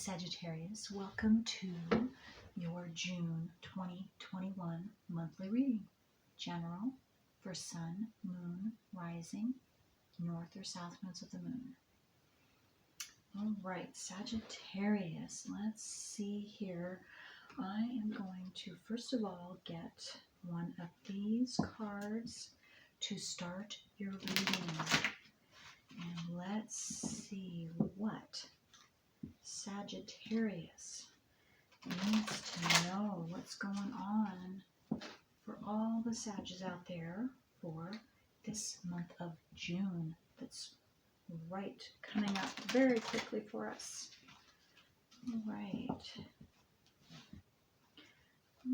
Sagittarius, welcome to your June 2021 monthly reading. General for Sun, Moon, Rising, North or South nodes of the Moon. All right, Sagittarius, let's see here. I am going to first of all get one of these cards to start your reading. And let's see what Sagittarius needs to know, what's going on for all the Sages out there for this month of June that's right coming up very quickly for us. All right.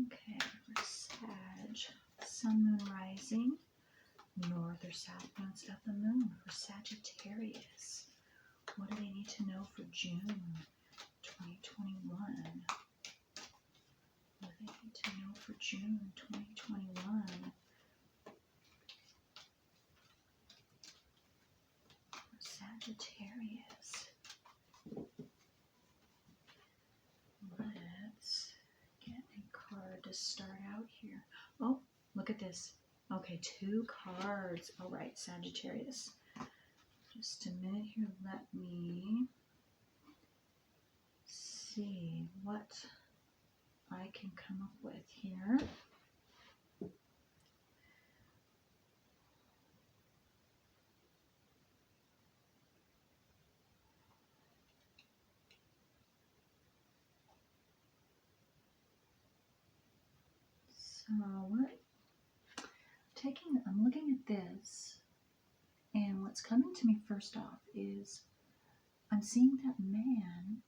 Okay, for Sag, Sun, Moon, Rising, North or South nodes of the Moon for Sagittarius. What do they need to know for June 2021? What do they need to know for June 2021? For Sagittarius. Let's get a card to start out here. Oh, look at this. Okay, 2 cards. All right, Sagittarius. Just a minute here. Let me see what I can come up with here. So I'm looking at this, and what's coming to me first off is I'm seeing that man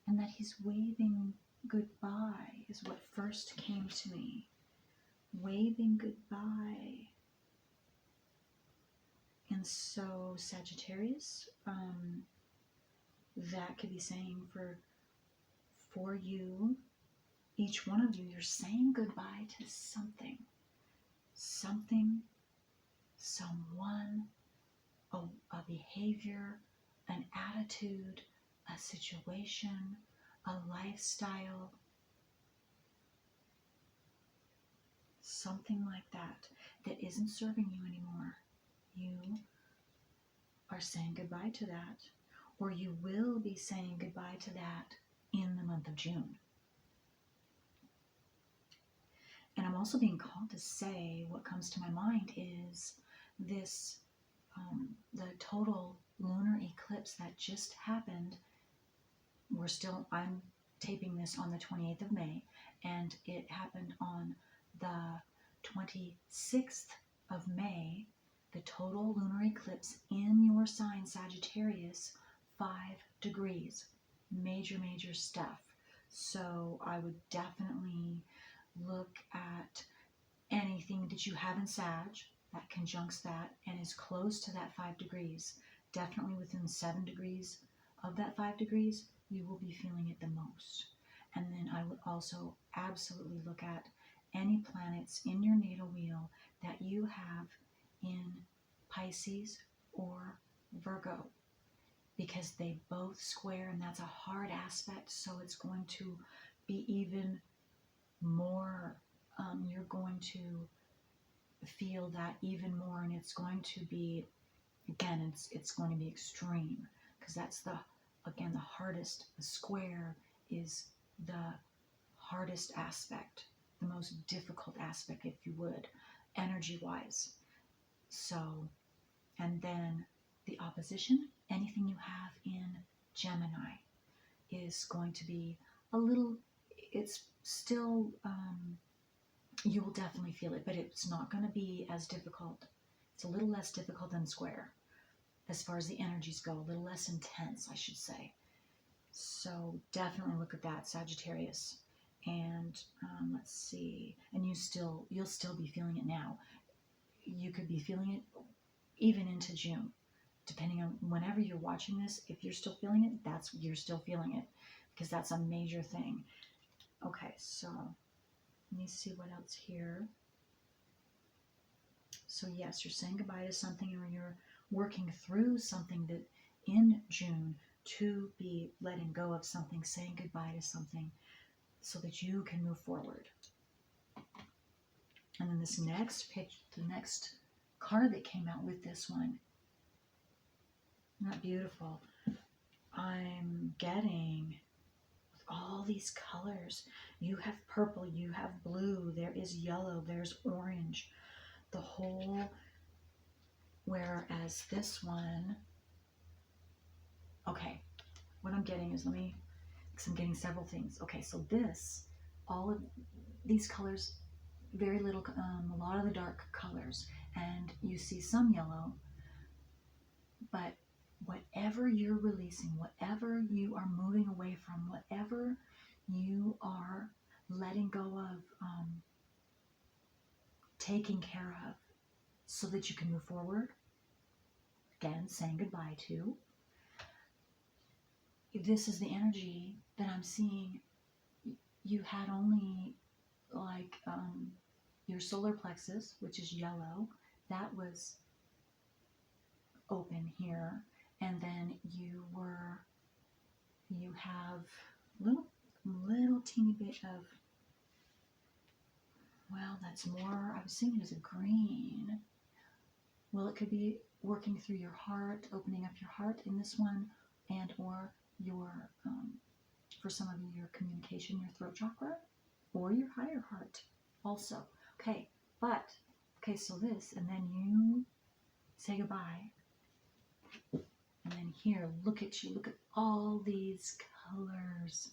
and that he's waving goodbye is what first came to me. Waving goodbye. And so Sagittarius, that could be saying for you, each one of you, you're saying goodbye to something, someone, a behavior, an attitude, a situation, a lifestyle, something like that isn't serving you anymore. You are saying goodbye to that, or you will be saying goodbye to that in the month of June. And I'm also being called to say, what comes to my mind is this, the total lunar eclipse that just happened. I'm taping this on the 28th of May, and it happened on the 26th of May, the total lunar eclipse in your sign, Sagittarius, 5 degrees. Major stuff. So I would definitely look at anything that you have in Sag that conjuncts that and is close to that 5 degrees. Definitely within 7 degrees of that 5 degrees, you will be feeling it the most. And then I would also absolutely look at any planets in your natal wheel that you have in Pisces or Virgo, because they both square, and that's a hard aspect, so it's going to be even more, you're going to feel that even more, and it's going to be, again, it's going to be extreme, because that's the hardest. The square is the hardest aspect, the most difficult aspect, if you would, energy-wise. So, and then the opposition, anything you have in Gemini, is going to be a little, it's still, you will definitely feel it, but it's not going to be as difficult. It's a little less difficult than square, as far as the energies go, a little less intense, I should say. So definitely look at that, Sagittarius. And let's see, and you'll still be feeling it now. You could be feeling it even into June, depending on whenever you're watching this. If you're still feeling it, you're still feeling it, because that's a major thing. Okay, so let me see what else here. So yes, you're saying goodbye to something, or you're working through something that in June to be letting go of something, saying goodbye to something so that you can move forward. And then this next pitch, the next card that came out with this one, not beautiful. I'm getting all these colors. You have purple, you have blue, there is yellow, there's orange, the whole, whereas this one, okay, what I'm getting is, because I'm getting several things. Okay, so this, all of these colors, very little, a lot of the dark colors, and you see some yellow, but whatever you're releasing, whatever you are moving away from, whatever you are letting go of, taking care of, so that you can move forward, again, saying goodbye to, this is the energy that I'm seeing. You had only like your solar plexus, which is yellow, that was open here, and then you have little teeny bit of, well, that's more, I was seeing it as a green. Well, it could be working through your heart, opening up your heart in this one, and or your, for some of you, your communication, your throat chakra, or your higher heart also. Okay, so this, and then you say goodbye. And then here, look at you, look at all these colors.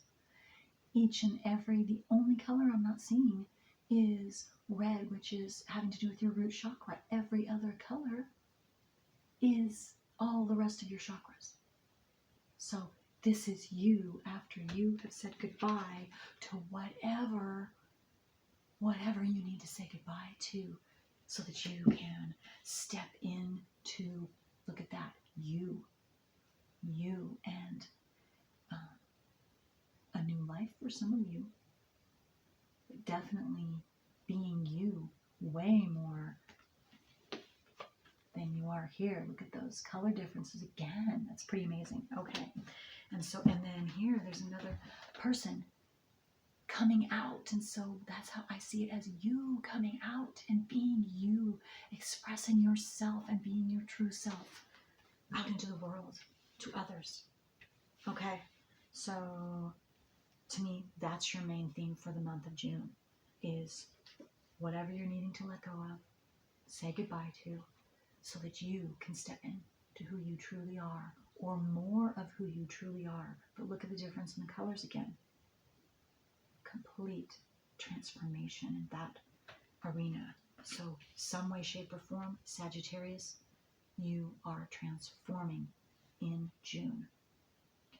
Each and every, the only color I'm not seeing is red, which is having to do with your root chakra. Every other color is all the rest of your chakras. So this is you after you have said goodbye to whatever you need to say goodbye to, so that you can step into, look at that, you and a new life for some of you. But definitely being you way more than you are here. Look at those color differences again. That's pretty amazing. Okay. And then here there's another person coming out. And so that's how I see it, as you coming out and being you, expressing yourself and being your true self out into the world, to others. Okay. So to me, that's your main theme for the month of June, is whatever you're needing to let go of, say goodbye to, so that you can step in to who you truly are, or more of who you truly are. But look at the difference in the colors again. Complete transformation in that arena. So some way, shape, or form, Sagittarius, you are transforming in June,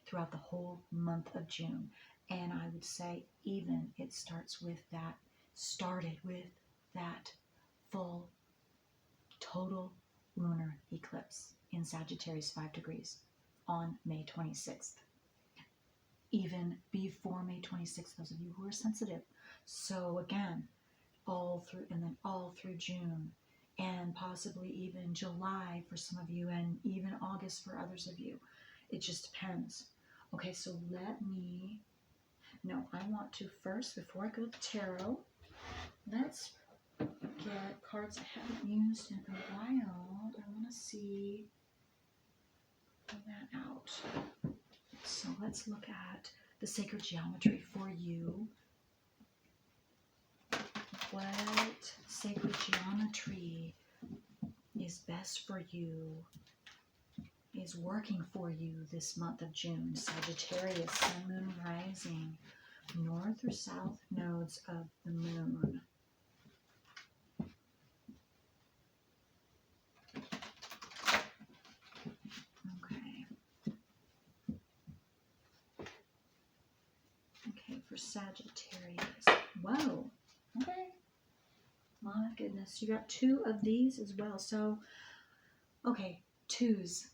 throughout the whole month of June. And I would say even it started with that full total lunar eclipse in Sagittarius 5 degrees on May 26th. Even before May 26th, those of you who are sensitive. So again, all through June, and possibly even July for some of you, and even August for others of you. It just depends. Okay, so I want to first, before I go to tarot, let's get cards I haven't used in a while. I want to see that out. So let's look at the sacred geometry for you. What sacred geometry is best for you, is working for you this month of June? Sagittarius, Sun, Moon, Rising, North or South nodes of the Moon. Okay, for Sagittarius. Whoa, okay. My goodness, you got 2 of these as well. So, okay, twos,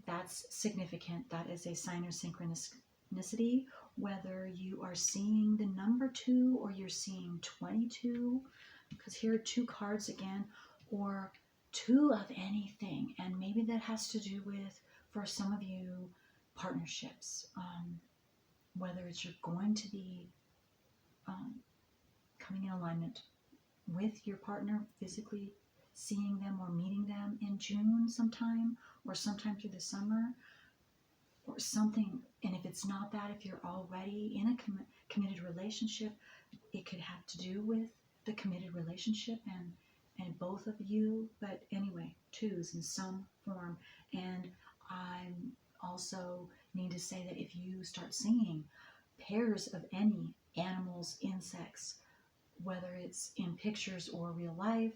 that's significant. That is a sign of synchronicity, whether you are seeing the number 2 or you're seeing 22, because here are 2 cards again, or 2 of anything. And maybe that has to do with for some of you, partnerships, whether it's you're going to be coming in alignment with your partner, physically seeing them or meeting them in June sometime, or sometime through the summer, or something. And if it's not that, if you're already in a committed relationship, it could have to do with the committed relationship and both of you. But anyway, twos in some form. And I also need to say that if you start seeing pairs of any animals, insects, whether it's in pictures or real life,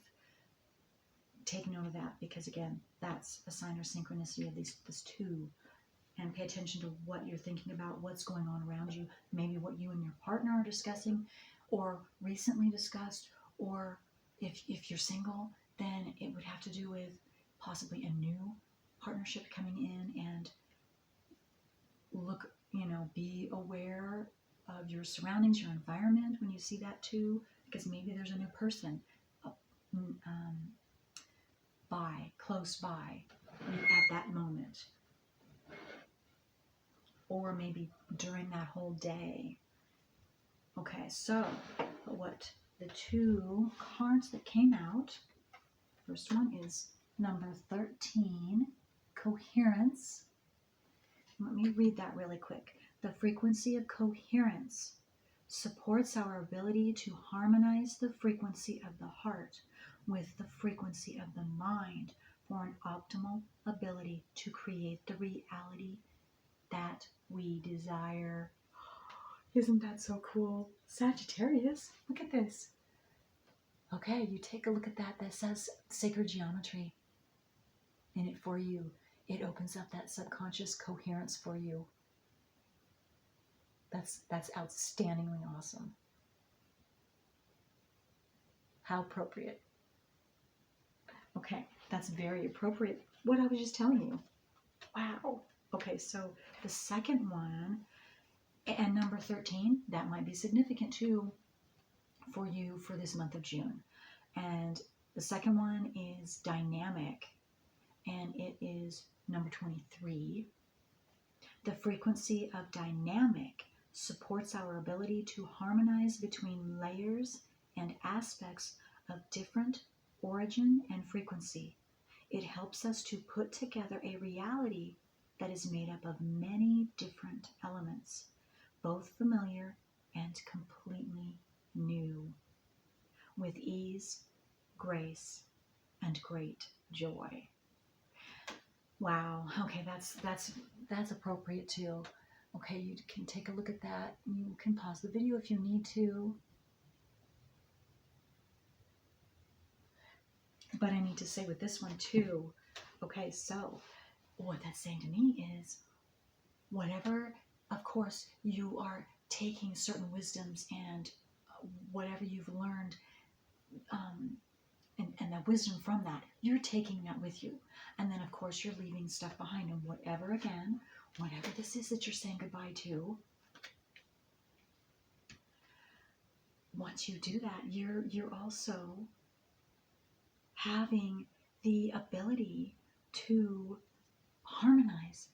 take note of that, because again, that's a sign or synchronicity of this two. And pay attention to what you're thinking about, what's going on around you, maybe what you and your partner are discussing or recently discussed, or if you're single, then it would have to do with possibly a new partnership coming in. And look, be aware of your surroundings, your environment when you see that too, because maybe there's a new person close by at that moment, or maybe during that whole day. Okay, so what the two cards that came out, first one is number 13, Coherence. Let me read that really quick. The frequency of coherence supports our ability to harmonize the frequency of the heart with the frequency of the mind for an optimal ability to create the reality that we desire. Isn't that so cool? Sagittarius, look at this. Okay, you take a look at that. That says sacred geometry in it for you. It opens up that subconscious coherence for you. That's outstandingly awesome. How appropriate. Okay, that's very appropriate. What I was just telling you. Wow. Okay, so the second one, and number 13, that might be significant too for you for this month of June. And the second one is dynamic, and it is number 23. The frequency of dynamic supports our ability to harmonize between layers and aspects of different origin and frequency. It helps us to put together a reality that is made up of many different elements, both familiar and completely new, with ease, grace, and great joy. Wow. Okay, that's appropriate too. Okay, you can take a look at that. You can pause the video if you need to. But I need to say with this one too. Okay, so what that's saying to me is, whatever, of course, you are taking certain wisdoms and whatever you've learned, and the wisdom from that, you're taking that with you. And then, of course, you're leaving stuff behind. And whatever this is that you're saying goodbye to, once you do that, you're also having the ability to harmonize,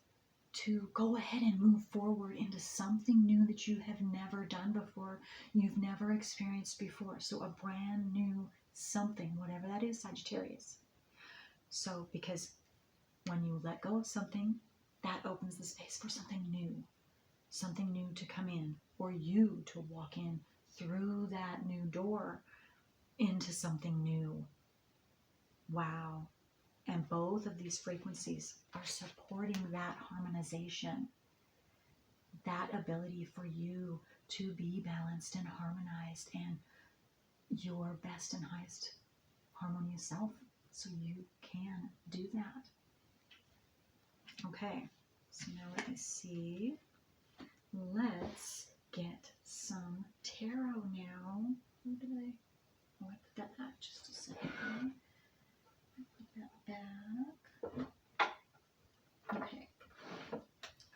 to go ahead and move forward into something new that you have never done before, you've never experienced before. So a brand new something, whatever that is, Sagittarius. So because when you let go of something, that opens the space for something new to come in, or you to walk in through that new door into something new. Wow. And both of these frequencies are supporting that harmonization, that ability for you to be balanced and harmonized and your best and highest harmonious self, so you can do that. Okay, so now let me see. Let's get some tarot now. Where did I put that back just a second. Put that back. Okay.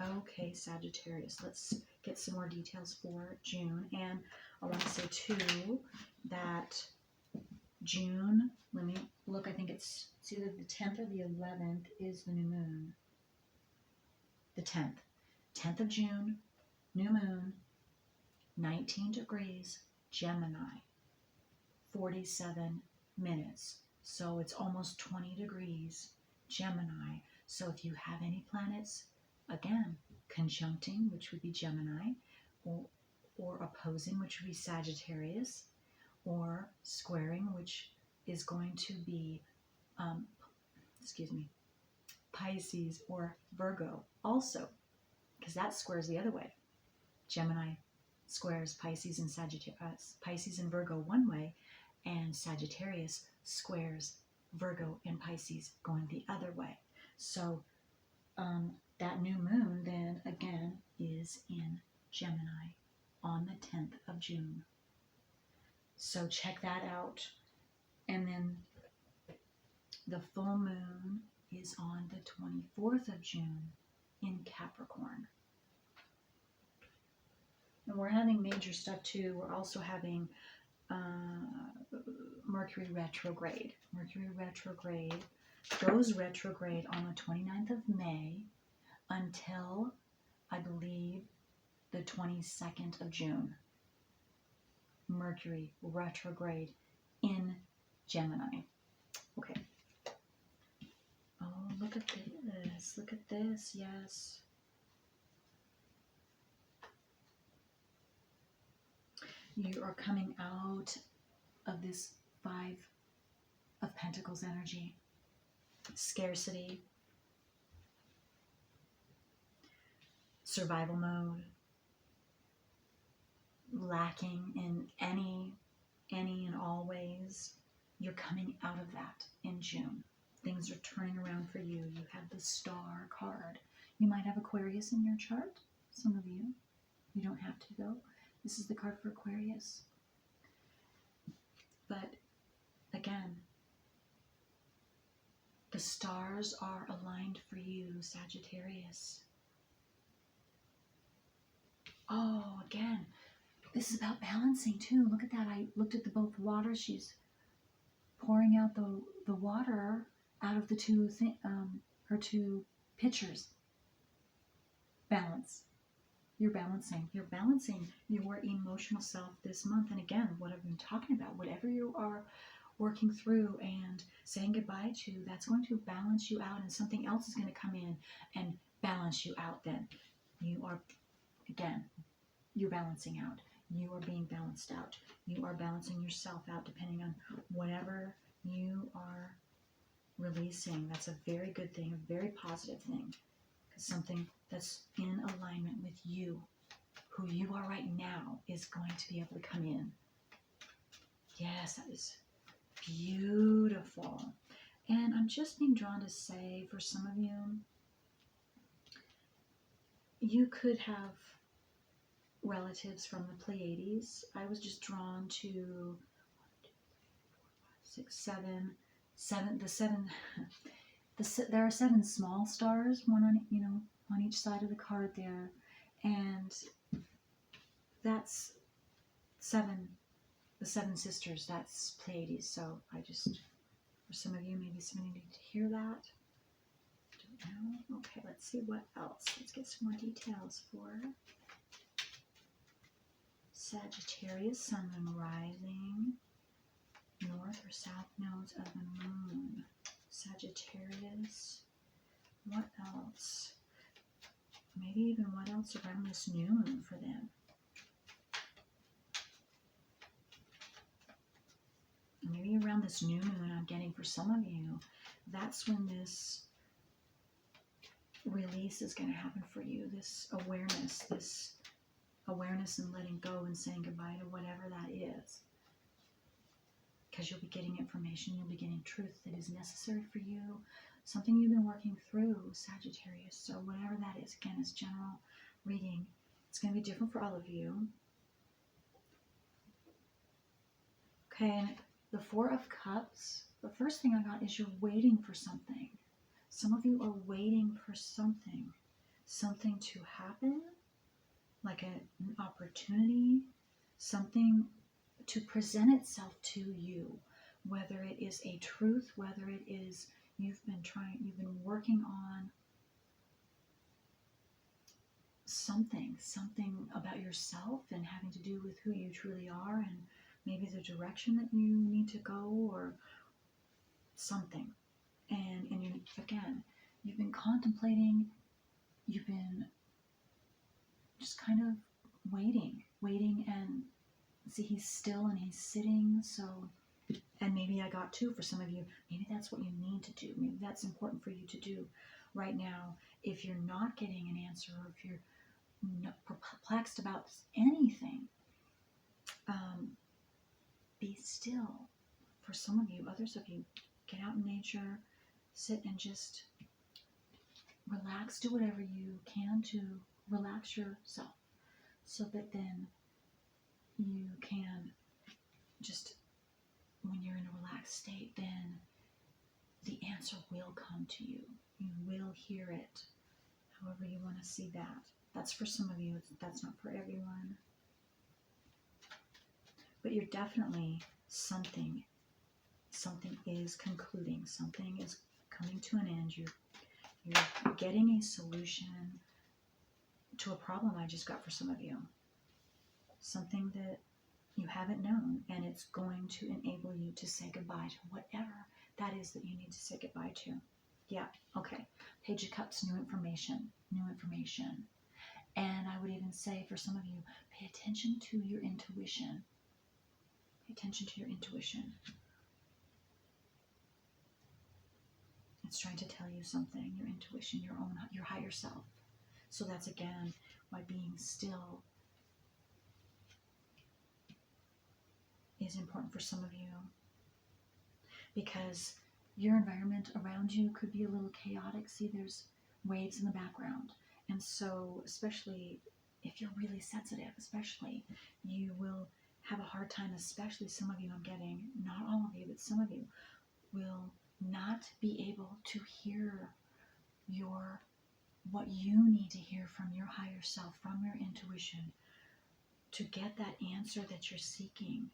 Okay, Sagittarius. Let's get some more details for June. And I want to say too that June, let me look, I think it's either the 10th or the 11th is the new moon. the 10th of June, new moon, 19 degrees, Gemini, 47 minutes. So it's almost 20 degrees, Gemini. So if you have any planets, again, conjuncting, which would be Gemini, or opposing, which would be Sagittarius, or squaring, which is going to be, Pisces or Virgo also, because that squares the other way. Gemini squares Pisces and Sagittarius, Pisces and Virgo one way, and Sagittarius squares Virgo and Pisces going the other way. So that new moon then again is in Gemini on the 10th of June. So check that out. And then the full moon is on the 24th of June in Capricorn. And we're having major stuff too. We're also having Mercury retrograde. Mercury retrograde goes retrograde on the 29th of May until, I believe, the 22nd of June. Mercury retrograde in Gemini. Okay. Oh, look at this. Look at this. Yes. You are coming out of this 5 of Pentacles energy. Scarcity. Survival mode. Lacking in any and all ways. You're coming out of that in June. Things are turning around for you. You have the Star card. You might have Aquarius in your chart. Some of you. You don't have to though. This is the card for Aquarius. But again, the stars are aligned for you, Sagittarius. Oh, again, this is about balancing too. Look at that. I looked at both waters. She's pouring out the water out of the her two pitchers. Balance. You're balancing your emotional self this month. And again, what I've been talking about, whatever you are working through and saying goodbye to, that's going to balance you out, and something else is going to come in and balance you out. Then you are, again, you're balancing out. You are being balanced out. You are balancing yourself out depending on whatever you are releasing. That's a very good thing, a very positive thing. Because something that's in alignment with you, who you are right now, is going to be able to come in. Yes, that is beautiful. And I'm just being drawn to say, for some of you, you could have relatives from the Pleiades. I was just drawn to 7. There are 7 small stars, one on each side of the card there, and that's 7. The 7 sisters. That's Pleiades. So I just, for some of you, maybe somebody need to hear that. Don't know. Okay, let's see what else. Let's get some more details for Sagittarius, Sun, Moon, Rising, North or South nodes of the Moon. Sagittarius. What else? Maybe even what else around this new moon for them. Maybe around this new moon I'm getting for some of you, that's when this release is going to happen for you. This awareness and letting go and saying goodbye to whatever that is. Because you'll be getting information, you'll be getting truth that is necessary for you, something you've been working through, Sagittarius. So whatever that is, again, is general reading. It's going to be different for all of you. Okay, and the 4 of Cups, the first thing I got is you're waiting for something. Some of you are waiting for something to happen, like an opportunity, something to present itself to you, whether it is a truth, whether it is you've been working on something about yourself and having to do with who you truly are and maybe the direction that you need to go or something. And you, again, you've been contemplating, you've been just kind of waiting, and see, he's still and he's sitting. So, and maybe I got two for some of you. Maybe that's what you need to do. Maybe that's important for you to do right now. If you're not getting an answer, or if you're perplexed about anything, be still. For some of you, others of you, get out in nature, sit and just relax. Do whatever you can to relax yourself, so that then you can just, when you're in a relaxed state, then the answer will come to you. You will hear it, however you want to see that. That's for some of you. That's not for everyone. But you're definitely something is concluding. Something is coming to an end. You're getting a solution to a problem I just got for some of you. Something that you haven't known, and it's going to enable you to say goodbye to whatever that is that you need to say goodbye to. Yeah, okay. Page of Cups, new information. And I would even say for some of you, pay attention to your intuition. Pay attention to your intuition. It's trying to tell you something, your intuition, your higher self. So that's, again, why being still is important for some of you, because your environment around you could be a little chaotic. See, there's waves in the background, and so especially if you're really sensitive, especially, you will have a hard time, especially some of you, I'm getting, not all of you, but some of you will not be able to hear what you need to hear from your higher self, from your intuition, to get that answer that you're seeking.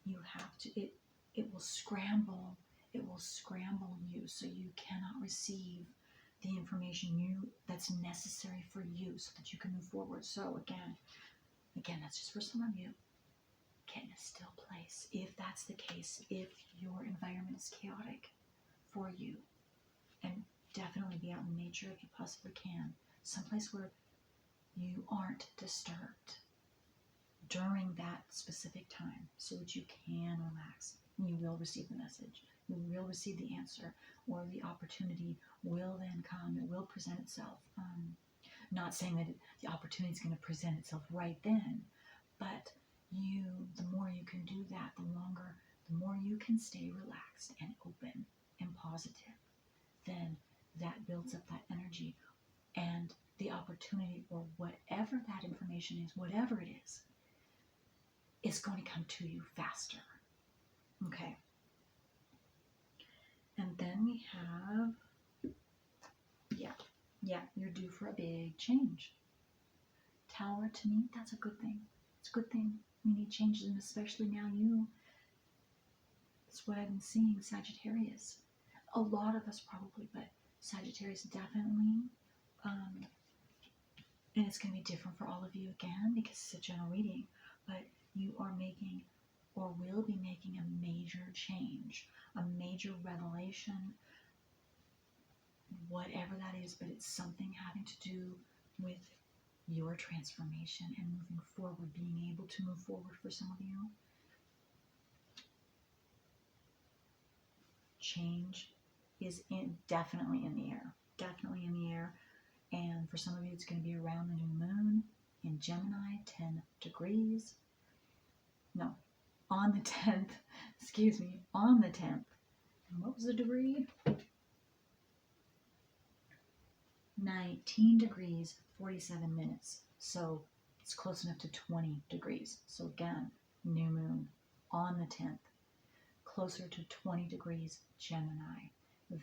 You have to, it will scramble you, so you cannot receive the information that's necessary for you so that you can move forward. So again, that's just for some of you. Get in a still place. If that's the case, if your environment is chaotic for you, and definitely be out in nature if you possibly can, someplace where you aren't disturbed during that specific time, so that you can relax. You will receive the message. You will receive the answer, or the opportunity will then come. It will present itself. Not saying that the opportunity is going to present itself right then, but the more you can do that, the more you can stay relaxed and open and positive, then that builds up that energy, and the opportunity, or whatever that information is, whatever it is going to come to you faster. Okay. And then we have, you're due for a big change. Tower, to me, that's a good thing. It's a good thing. We need changes, and especially now that's what I've been seeing, Sagittarius. A lot of us probably, but Sagittarius definitely. And it's going to be different for all of you, again, because it's a general reading. But you are making, or will be making, a major change, a major revelation, whatever that is, but it's something having to do with your transformation and moving forward, being able to move forward for some of you. Change is definitely in the air. And for some of you, it's going to be around the new moon in Gemini, 10 degrees. No, on the 10th. Excuse me, on the 10th. And what was the degree? 19 degrees, 47 minutes. So it's close enough to 20 degrees. So again, new moon on the 10th. Closer to 20 degrees, Gemini.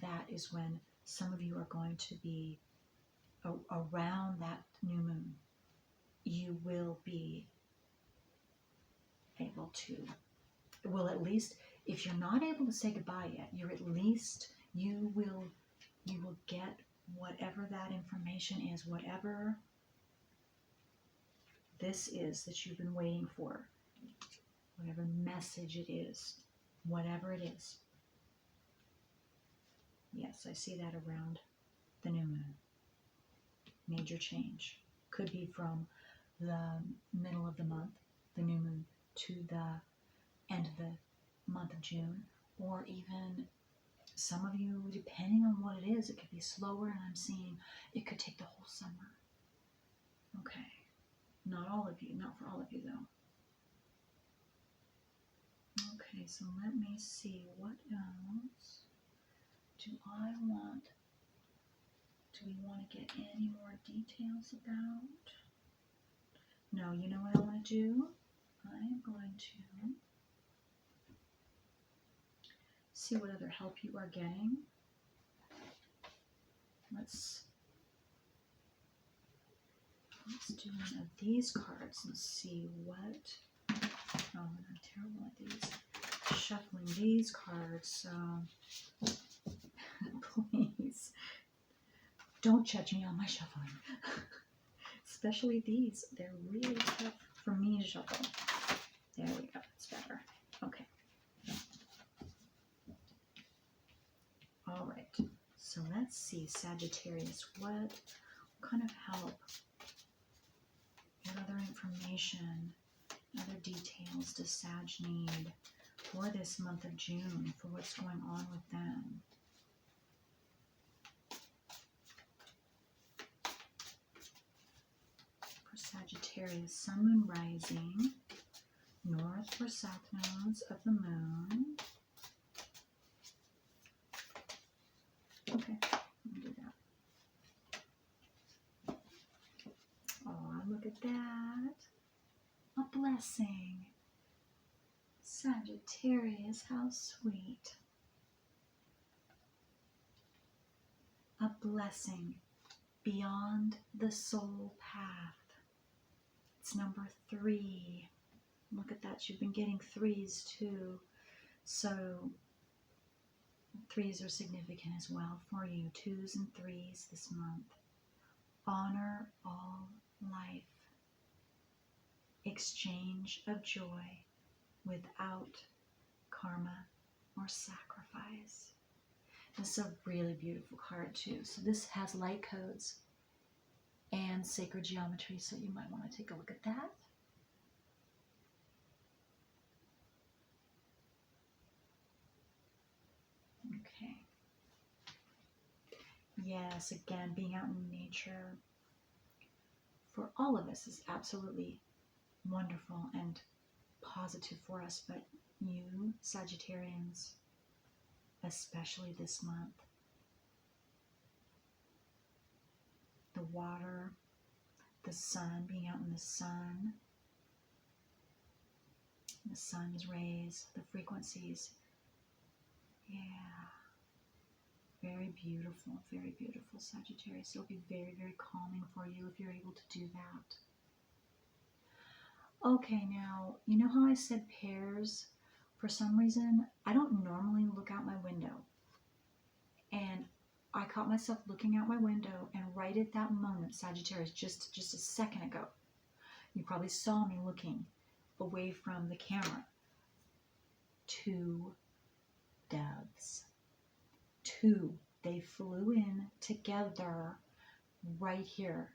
That is when some of you are going to be around that new moon. You will be able to, well, at least, if you're not able to say goodbye yet, you will get whatever that information is, whatever this is that you've been waiting for, whatever message it is, whatever it is. Yes, I see that around the new moon. Major change. Could be from the middle of the month, the new moon, to the end of the month of June, or even some of you, depending on what it is, it could be slower, and I'm seeing it could take the whole summer. Okay. Not all of you, not for all of you though. Okay, so let me see, what else do I want? Do we want to get any more details about? No, you know what I want to do? I am going to see what other help you are getting. Let's do one of these cards and see what. Oh, I'm terrible at these. Shuffling these cards, so please don't judge me on my shuffling. Especially these. They're really tough for me to shuffle. There we go. It's better. Okay. All right. So let's see, Sagittarius. What kind of help? What other information, other details does Sag need for this month of June, for what's going on with them? For Sagittarius, Sun, Moon, Rising, North or South nodes of the Moon. Okay, let me do that. Oh, look at that. A blessing. Sagittarius, how sweet. A blessing beyond the soul path. It's number 3. Look at that. You've been getting 3s too. So 3s are significant as well for you. 2s and 3s this month. Honor all life. Exchange of joy without karma or sacrifice. This is a really beautiful card too. So this has light codes and sacred geometry, so you might want to take a look at that. Okay. Yes, again, being out in nature for all of us is absolutely wonderful and positive for us, but you, Sagittarians, especially this month, the water, the sun, being out in the sun's rays, the frequencies, yeah, very beautiful, Sagittarius. It'll be very, very calming for you if you're able to do that. Okay, now, you know how I said pairs? For some reason, I don't normally look out my window. And I caught myself looking out my window, and right at that moment, Sagittarius, just a second ago, you probably saw me looking away from the camera. 2 doves. 2. They flew in together right here,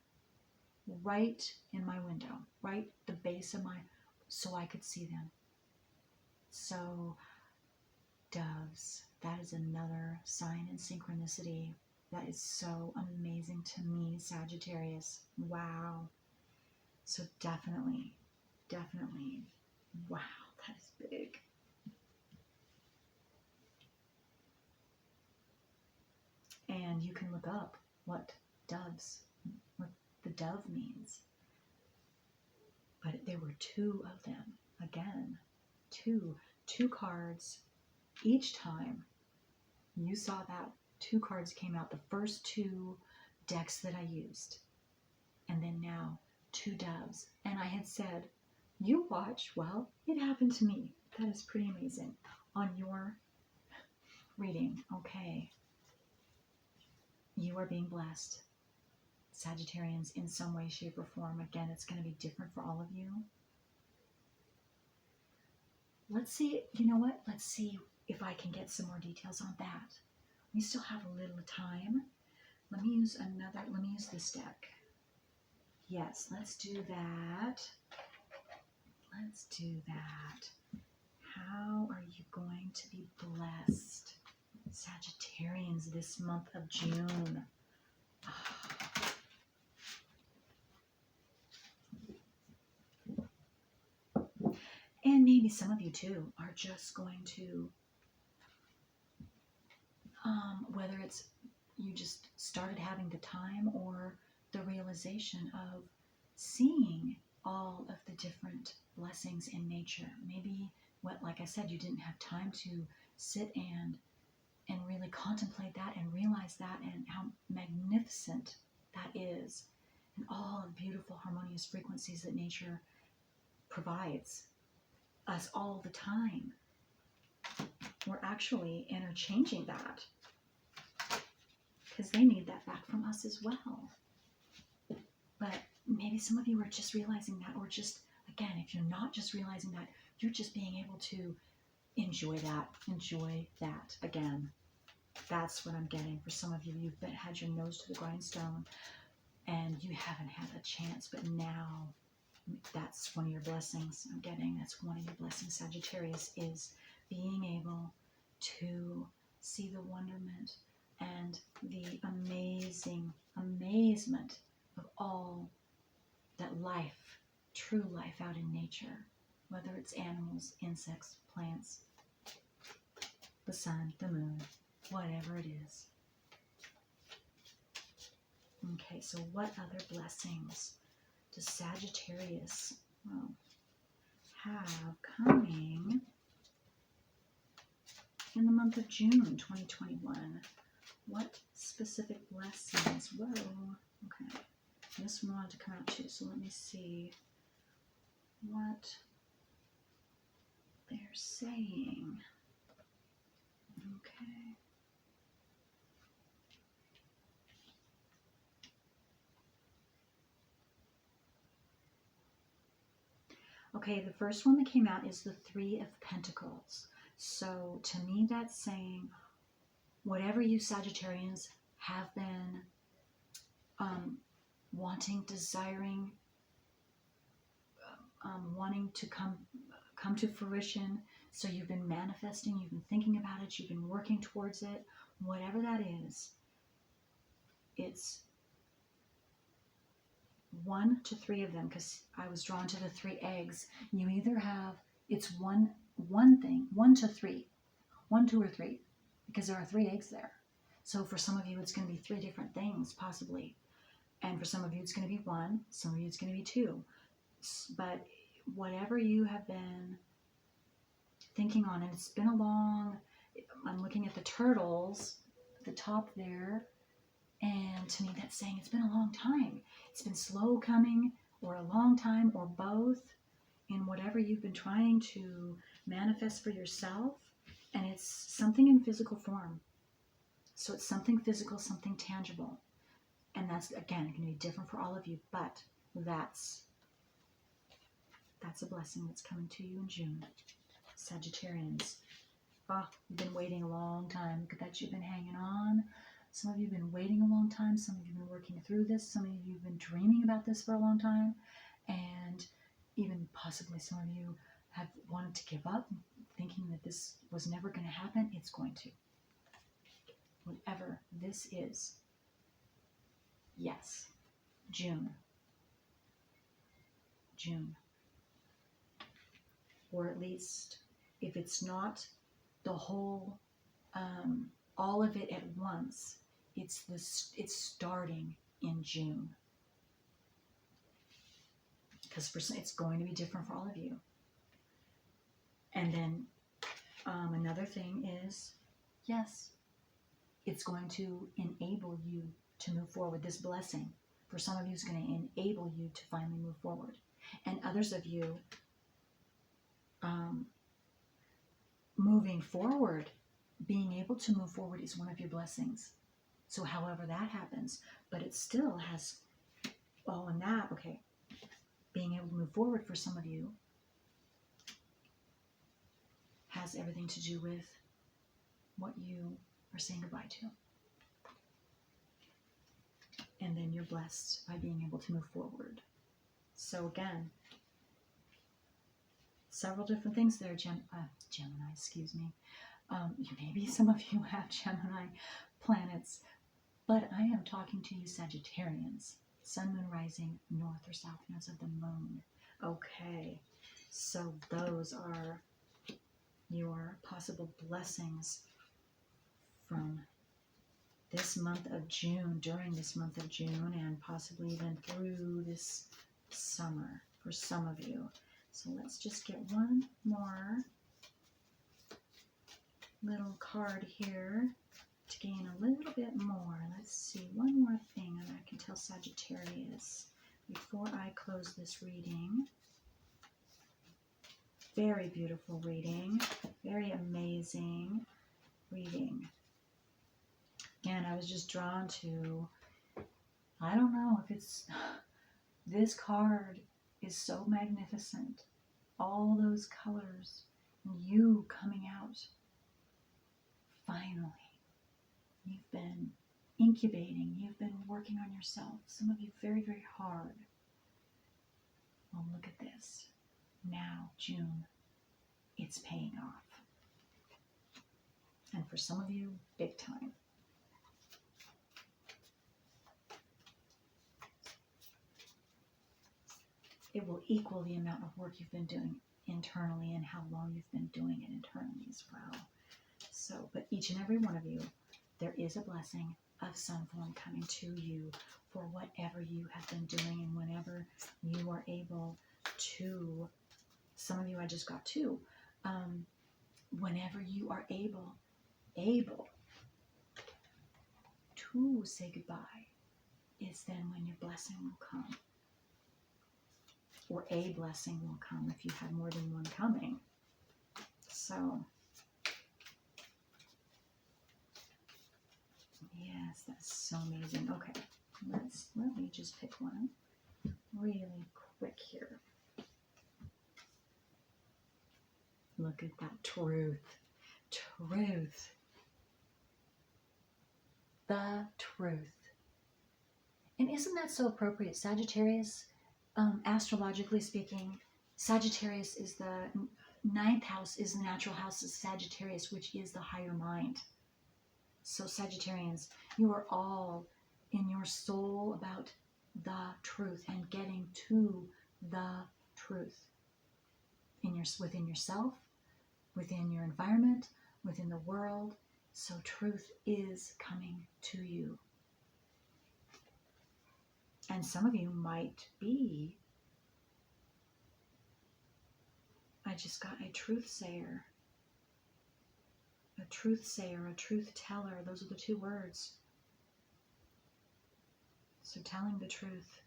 right in my window, right the base of so I could see them. So, doves, that is another sign in synchronicity. That is so amazing to me, Sagittarius. Wow. So definitely, wow, that is big. And you can look up what the dove means. But there were 2 of them. Again, 2 cards each time you saw that. 2 cards came out, the first 2 decks that I used. And then now 2 doves. And I had said, you watch. Well, it happened to me. That is pretty amazing. On your reading, okay. You are being blessed. Sagittarians, in some way, shape, or form. Again, it's going to be different for all of you. Let's see, you know what? Let's see if I can get some more details on that. We still have a little time. Let me use this deck. Yes, let's do that. Let's do that. How are you going to be blessed, Sagittarians, this month of June? And maybe some of you too are just going to, whether it's you just started having the time or the realization of seeing all of the different blessings in nature. Maybe, like I said, you didn't have time to sit and really contemplate that and realize that, and how magnificent that is, and all the beautiful harmonious frequencies that nature provides us all the time. We're actually interchanging that because they need that back from us as well. But maybe some of you are just realizing that, or just, again, if you're not just realizing that, you're just being able to enjoy that again. That's what I'm getting. For some of you, you've had your nose to the grindstone and you haven't had a chance, but now that's one of your blessings. I'm getting that's one of your blessings, Sagittarius, is being able to see the wonderment and the amazement of all that life, true life out in nature, whether it's animals, insects, plants, the sun, the moon, whatever it is. Okay, so what other blessings does Sagittarius have coming in the month of June 2021? What specific blessings? Whoa, okay. This one wanted to come out too, so let me see what they're saying. Okay. Okay, the first one that came out is the Three of Pentacles. So to me, that's saying whatever you Sagittarians have been wanting, desiring, wanting to come to fruition. So you've been manifesting, you've been thinking about it, you've been working towards it, whatever that is. It's 1 to 3 of them, because I was drawn to the 3 eggs. You either have, it's one thing, 1 to 3, 1, 2, or 3, because there are 3 eggs there. So for some of you, it's going to be 3 different things, possibly. And for some of you, it's going to be 1. Some of you, it's going to be 2. But whatever you have been thinking on, and it's been a long, I'm looking at the turtles at the top there, and to me that's saying it's been a long time. It's been slow coming, or a long time, or both, in whatever you've been trying to manifest for yourself. And it's something in physical form. So it's something physical, something tangible. And that's, again, going to be different for all of you, but that's a blessing that's coming to you in June. Sagittarians. You've been waiting a long time. Look at that, you've been hanging on. Some of you have been waiting a long time. Some of you have been working through this. Some of you have been dreaming about this for a long time. And even possibly some of you have wanted to give up, thinking that this was never going to happen. It's going to. Whatever this is. Yes. June. Or at least, if it's not the whole, all of it at once, it's starting in June. Because it's going to be different for all of you. And then another thing is, yes, it's going to enable you to move forward. This blessing, for some of you, is going to enable you to finally move forward. And others of you, moving forward, being able to move forward is one of your blessings. So however that happens, but it still has all in that, okay, being able to move forward for some of you has everything to do with what you are saying goodbye to. And then you're blessed by being able to move forward. So again, several different things there, Gemini, excuse me. Maybe some of you have Gemini planets, but I am talking to you Sagittarians. Sun, moon, rising, north or south nodes of the moon. Okay, so those are your possible blessings from this month of June, during this month of June, and possibly even through this summer for some of you. So let's just get one more little card here to gain a little bit more. Let's see, one more thing that I can tell Sagittarius before I close this reading. Very beautiful reading, very amazing reading. And I was just drawn to, I don't know if it's, this card is so magnificent. All those colors, and you coming out. Finally, you've been incubating, you've been working on yourself. Some of you very, very hard. Well, look at this. Now, June, it's paying off. And for some of you, big time. It will equal the amount of work you've been doing internally and how long you've been doing it internally as well. So, but each and every one of you, there is a blessing of some form coming to you for whatever you have been doing, and whenever you are able to, some of you I just got two, whenever you are able to say goodbye is then when your blessing will come. Or a blessing will come if you have more than one coming. So, yes, that's so amazing. Okay, let me just pick one really quick here. Look at that truth. Truth. The truth. And isn't that so appropriate? Sagittarius, astrologically speaking, Sagittarius is the ninth house, is the natural house of Sagittarius, which is the higher mind. So Sagittarians, you are all in your soul about the truth and getting to the truth within yourself, within your environment, within the world. So truth is coming to you. And some of you might be, I just got a truth sayer. A truth sayer, a truth teller. Those are the two words. So telling the truth.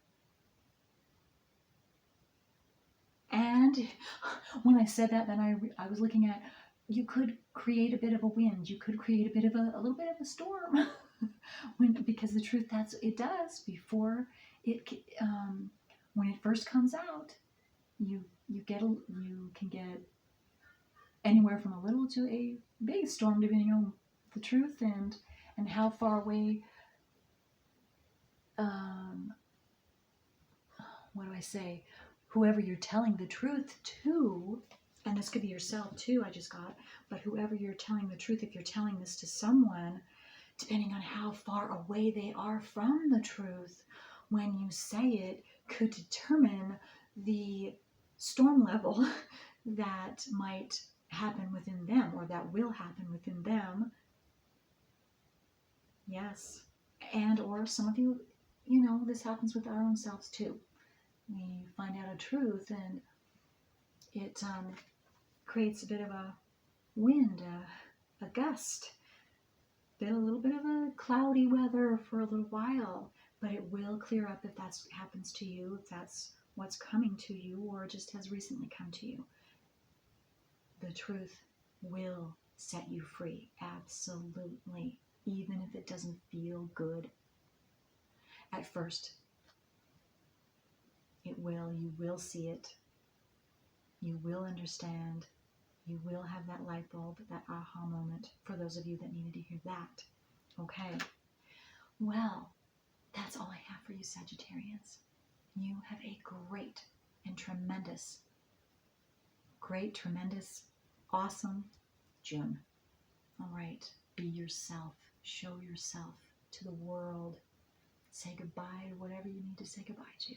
And when I said that, then I was looking at, you could create a bit of a wind. You could create a bit of a little bit of a storm. Because the truth, that's it does. Before it, when it first comes out, you can get anywhere from a little to a big storm, depending on the truth and how far away. What do I say? Whoever you're telling the truth to, and this could be yourself too. I just got, but whoever you're telling the truth, if you're telling this to someone, depending on how far away they are from the truth, when you say it, could determine the storm level that might happen within them, or that will happen within them. Yes. And or some of you, this happens with our own selves too. We find out a truth and it creates a bit of a wind, a gust, a little bit of a cloudy weather for a little while, but it will clear up if that happens to you, if that's what's coming to you, or just has recently come to you. The truth will set you free, absolutely. even if it doesn't feel good at first. It will. You will see it. You will understand. You will have that light bulb, that aha moment, for those of you that needed to hear that. Okay. Well, that's all I have for you, Sagittarians. You have a great and tremendous, awesome June. All right. Be yourself. Show yourself to the world. Say goodbye to whatever you need to say goodbye to.